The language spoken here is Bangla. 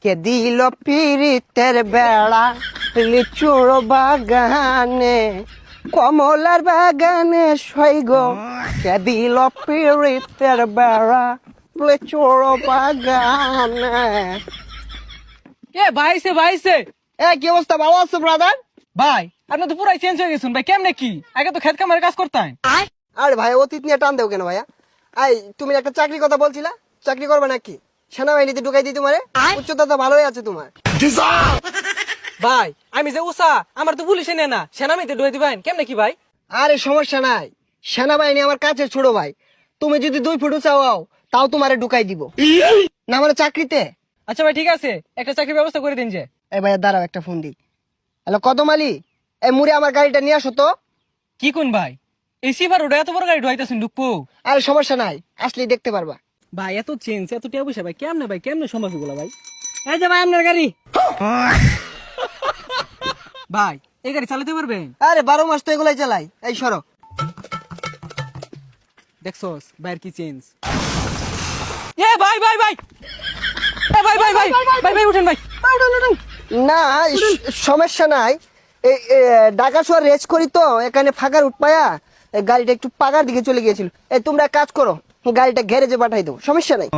কে দিল পিরিতের বেড়া লিচুর বাগানে কমলার বাগানে সৈগ কে দিল পিরিতের বেড়া লিচুর বাগানে। এ ভাইছে ভাইছে কি অবস্থা, ভালো আছো ব্রাদার? ভাই আপনি তো পুরাই চেঞ্জ হয়ে গেছেন ভাই, কেমনে কি আগে তো খেত কামারে কাজ করতেন। আরে ভাই অতীত নিয়ে টান দেও কেন ভাইয়া? তুমি একটা চাকরির কথা বলছিলা, চাকরি করবে নাকি? সেনাবাহিনীতে ঢুকাই দিই তোমারে, উচ্চতা তো ভালোই আছে তোমার। ভাই আমি যে উষা আমার তো পুলিশে নেয় না, সেনামিতে ঢুয়ে দিবেন কেমনে কি ভাই? আরে সমস্যা নাই, সেনাবাহিনী আমার কাছে ছোট ভাই। তুমি যদি 2 ফুট চাও তাও তোমারে ঢুকাই দিব না মানে চাকরিতে। আচ্ছা ভাই ঠিক আছে, একটা চাকরির ব্যবস্থা করে দিন যে। এই ভাইয়া দাঁড়াও, একটা ফোন দিই। হ্যালো কদম আলী, এই মুড়ে আমার গাড়িটা নিয়ে আসো তো। কি কোন ভাই, এই সিফার ওটা এত বড় গাড়ি ঢুয়াইতেছেন ঢুকবো? আরে সমস্যা নাই, আসলেই দেখতে পারবা। ভাই এত চেঞ্জ এত টিয়া পয়সা ভাই কেমনে সম্ভব এগুলা ভাই? এই যে ভাই আপনার গাড়ি। ভাই এই গাড়ি চালাতে পারবেন? আরে 12 মাস তো এগুলাই চালাই। এই সরো। দেখছস ভাইয়ের কি চেঞ্জ। এ ভাই ভাই ভাই এ ভাই ভাই ভাই ভাই ভাই উঠেন ভাই। না সমস্যা নাই, এই ঢাকা শহর রেস করি তো, এখানে ফাঁকার উঠপায়া গাড়িটা একটু পাকার দিকে চলে গিয়েছিল। এই তোমরা এক কাজ করো, গাড়িটা গ্যারেজে পাঠাই দাও, সমস্যা নাই।